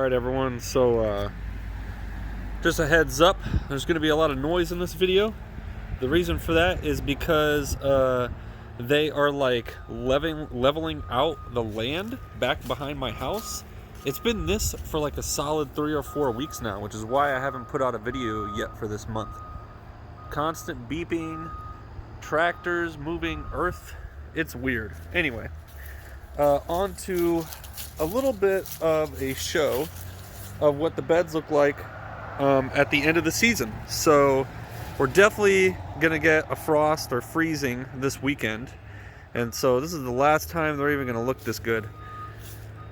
Alright everyone, so just a heads up, there's going to be a lot of noise in this video. The reason for that is because they are like leveling out the land back behind my house. It's been this for like a solid 3 or 4 weeks now, which is why I haven't put out a video yet for this month. Constant beeping, tractors moving earth, it's weird. Anyway, on to a little bit of a show of what the beds look like at the end of the season. So we're definitely gonna get a frost or freezing this weekend, and so this is the last time they're even gonna look this good.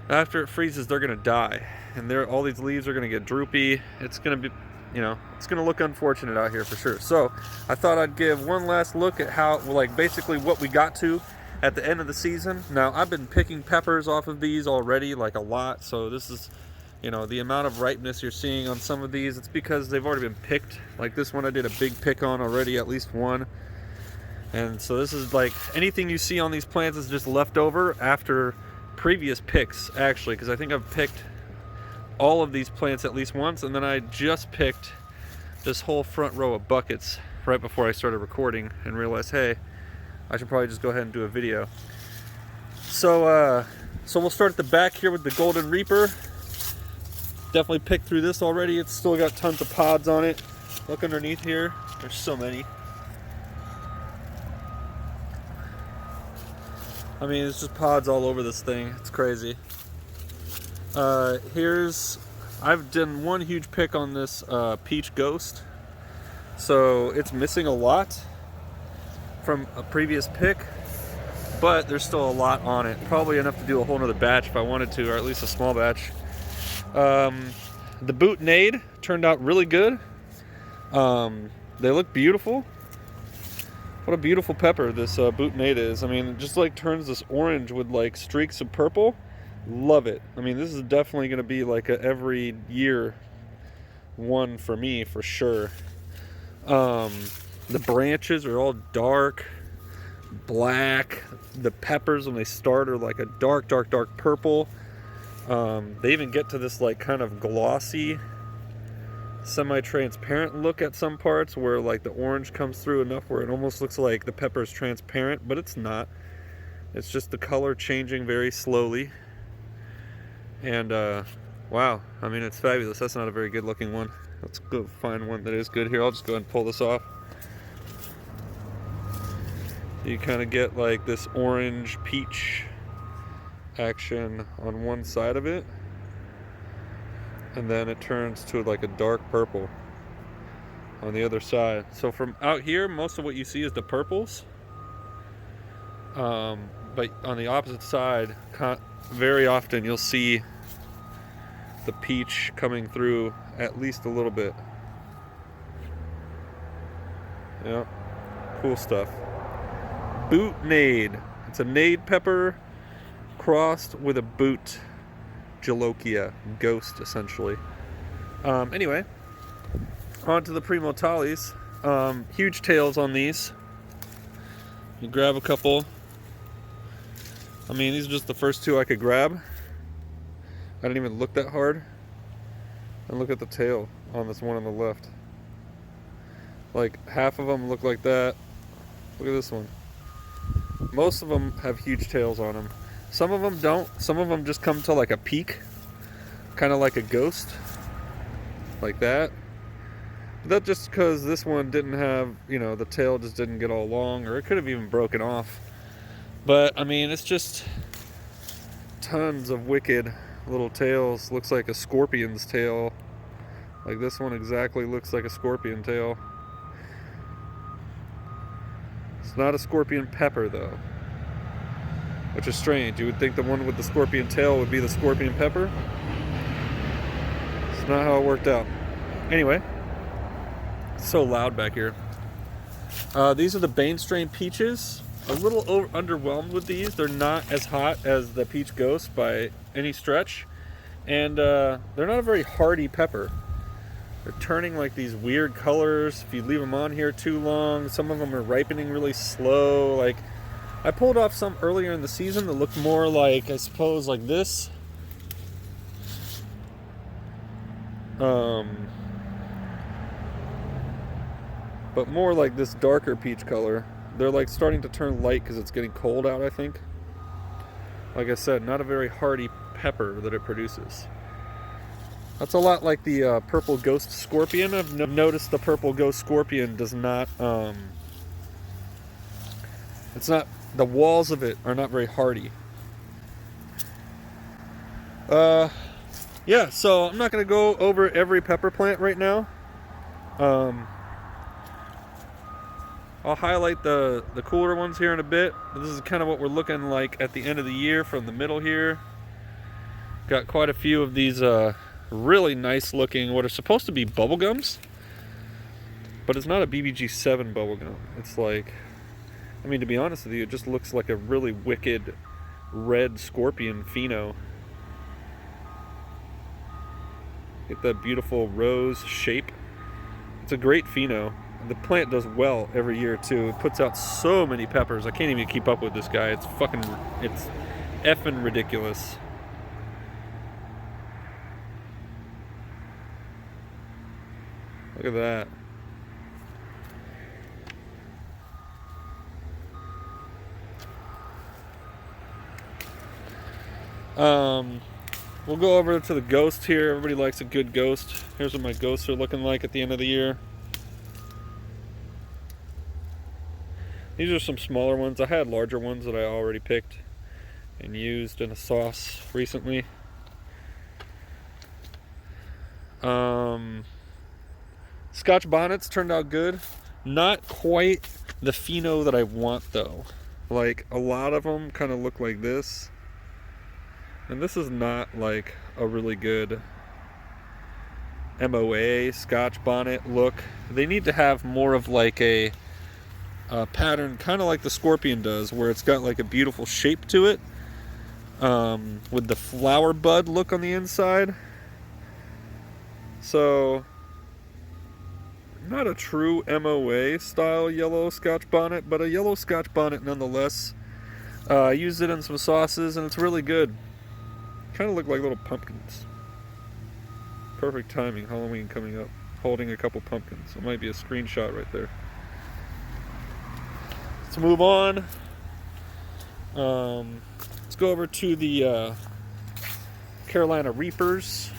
After it freezes, they're gonna die, and all these leaves are gonna get droopy. It's gonna be, it's gonna look unfortunate out here for sure. So I thought I'd give one last look at how, like, basically what we got to at the end of the season. Now, I've been picking peppers off of these already, like a lot. So this is, the amount of ripeness you're seeing on some of these, it's because they've already been picked. Like this one I did a big pick on already, at least one. And so this is like, anything you see on these plants is just left over after previous picks, actually, because I think I've picked all of these plants at least once, and then I just picked this whole front row of buckets right before I started recording and realized, hey, I should probably just go ahead and do a video. So we'll start at the back here with the Golden Reaper. Definitely picked through this already. It's still got tons of pods on it. Look underneath here. There's so many. I mean, it's just pods all over this thing. It's crazy. I've done one huge pick on this Peach Ghost. So it's missing a lot from a previous pick, but there's still a lot on it. Probably enough to do a whole nother batch if I wanted to, or at least a small batch. The Boutonade turned out really good. They look beautiful. What a beautiful pepper this Boutonade is. I mean, it just like turns this orange with like streaks of purple. Love it. I mean, this is definitely going to be like a every year one for me for sure. The branches are all dark black. The peppers when they start are like a dark purple. They even get to this like kind of glossy, semi-transparent look at some parts where like the orange comes through enough where it almost looks like the pepper is transparent, but it's not. It's just the color changing very slowly. And wow, I mean, it's fabulous. That's not a very good looking one. Let's go find one that is good here. I'll just go ahead and pull this off. You kind of get like this orange peach action on one side of it, and then it turns to like a dark purple on the other side. So from out here, most of what you see is the purples, but on the opposite side, very often you'll see the peach coming through at least a little bit. Yeah, cool stuff. Boutonade. It's a nade pepper crossed with a boot Jalokia ghost, essentially. Anyway, on to the Primotalis. Huge tails on these. You grab a couple. I mean, these are just the first two I could grab. I didn't even look that hard. And look at the tail on this one on the left. Like half of them look like that. Look at this one. Most of them have huge tails on them. Some of them don't. Some of them just come to like a peak, kind of like a ghost, like that. But that's just because this one didn't have, the tail just didn't get all long, or it could have even broken off. But I mean, it's just tons of wicked little tails. Looks like a scorpion's tail. Like this one exactly looks like a scorpion tail. It's not a scorpion pepper though, which is strange. You would think the one with the scorpion tail would be the scorpion pepper. It's not how it worked out. Anyway, it's so loud back here. These are the Bane strain peaches. A little underwhelmed with these. They're not as hot as the Peach Ghost by any stretch, and they're not a very hardy pepper. They're turning like these weird colors if you leave them on here too long. Some of them are ripening really slow. Like, I pulled off some earlier in the season that looked more like, I suppose, like this. But more like this darker peach color. They're like starting to turn light because it's getting cold out, I think. Like I said, not a very hardy pepper that it produces. That's a lot like the purple ghost scorpion. I've noticed the purple ghost scorpion does not, it's not, the walls of it are not very hardy. Yeah, so I'm not going to go over every pepper plant right now. I'll highlight the cooler ones here in a bit. This is kind of what we're looking like at the end of the year from the middle here. Got quite a few of these really nice looking, what are supposed to be bubble gums. But it's not a BBG7 bubble gum. It's like, I mean, to be honest with you, it just looks like a really wicked red scorpion pheno. Get that beautiful rose shape. It's a great pheno. The plant does well every year too. It puts out so many peppers. I can't even keep up with this guy. It's effing ridiculous. Look at that. We'll go over to the ghost here. Everybody likes a good ghost. Here's what my ghosts are looking like at the end of the year. These are some smaller ones. I had larger ones that I already picked and used in a sauce recently. Scotch bonnets turned out good. Not quite the pheno that I want though. Like a lot of them kind of look like this. And this is not like a really good MOA Scotch bonnet look. They need to have more of like a pattern, kind of like the scorpion does, where it's got like a beautiful shape to it, with the flower bud look on the inside. So not a true MOA style yellow Scotch bonnet, but a yellow Scotch bonnet nonetheless. I used it in some sauces and it's really good. Kind of look like little pumpkins. Perfect timing, Halloween coming up. Holding a couple pumpkins. It might be a screenshot right there. Let's move on. Let's go over to the Carolina Reapers.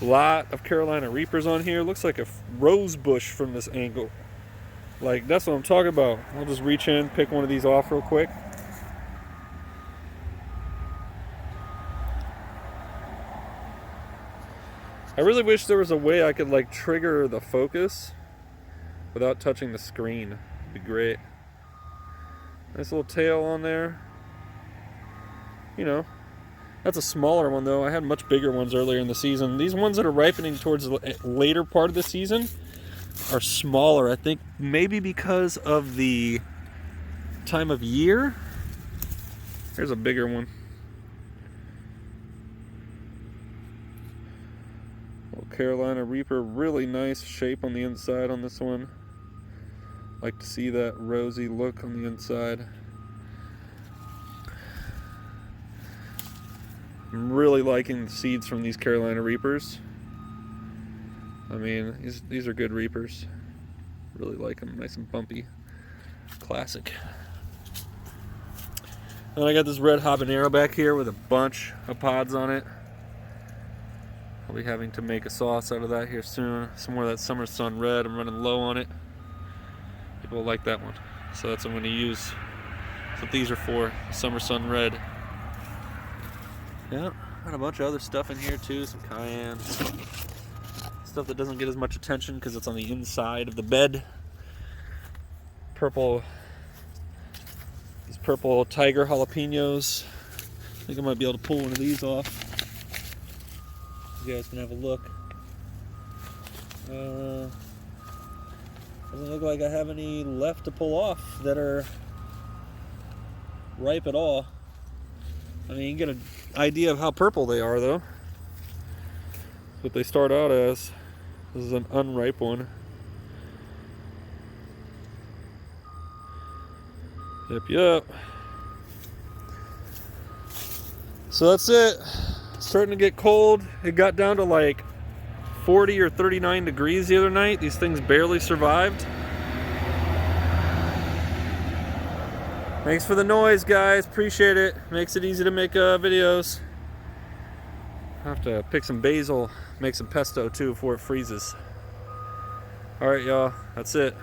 A lot of Carolina Reapers on here. Looks like a rose bush from this angle. Like, that's what I'm talking about. I'll just reach in, pick one of these off real quick. I really wish there was a way I could like trigger the focus without touching the screen. It'd be great. Nice little tail on there. You know, that's a smaller one though. I had much bigger ones earlier in the season. These ones that are ripening towards the later part of the season are smaller. I think maybe because of the time of year. Here's a bigger one. Carolina Reaper, really nice shape on the inside on this one. Like to see that rosy look on the inside. I'm really liking the seeds from these Carolina Reapers. I mean, these are good Reapers. Really like them, nice and bumpy. Classic. And I got this red habanero back here with a bunch of pods on it. I'll be having to make a sauce out of that here soon. Some more of that Summer Sun Red. I'm running low on it. People like that one. So that's what I'm going to use. That's what these are for. Summer Sun Red. Yeah, got a bunch of other stuff in here too. Some cayenne. Stuff that doesn't get as much attention because it's on the inside of the bed. Purple. These purple tiger jalapenos. I think I might be able to pull one of these off. You guys can have a look. Doesn't look like I have any left to pull off that are ripe at all. I mean, you get an idea of how purple they are though. That's what they start out as. This is an unripe one. Yep. So that's it. Starting to get cold. It got down to like 40 or 39 degrees the other night. These things barely survived. Thanks for the noise, guys. Appreciate it. Makes it easy to make videos. I have to pick some basil, make some pesto too before it freezes. Alright, y'all. That's it.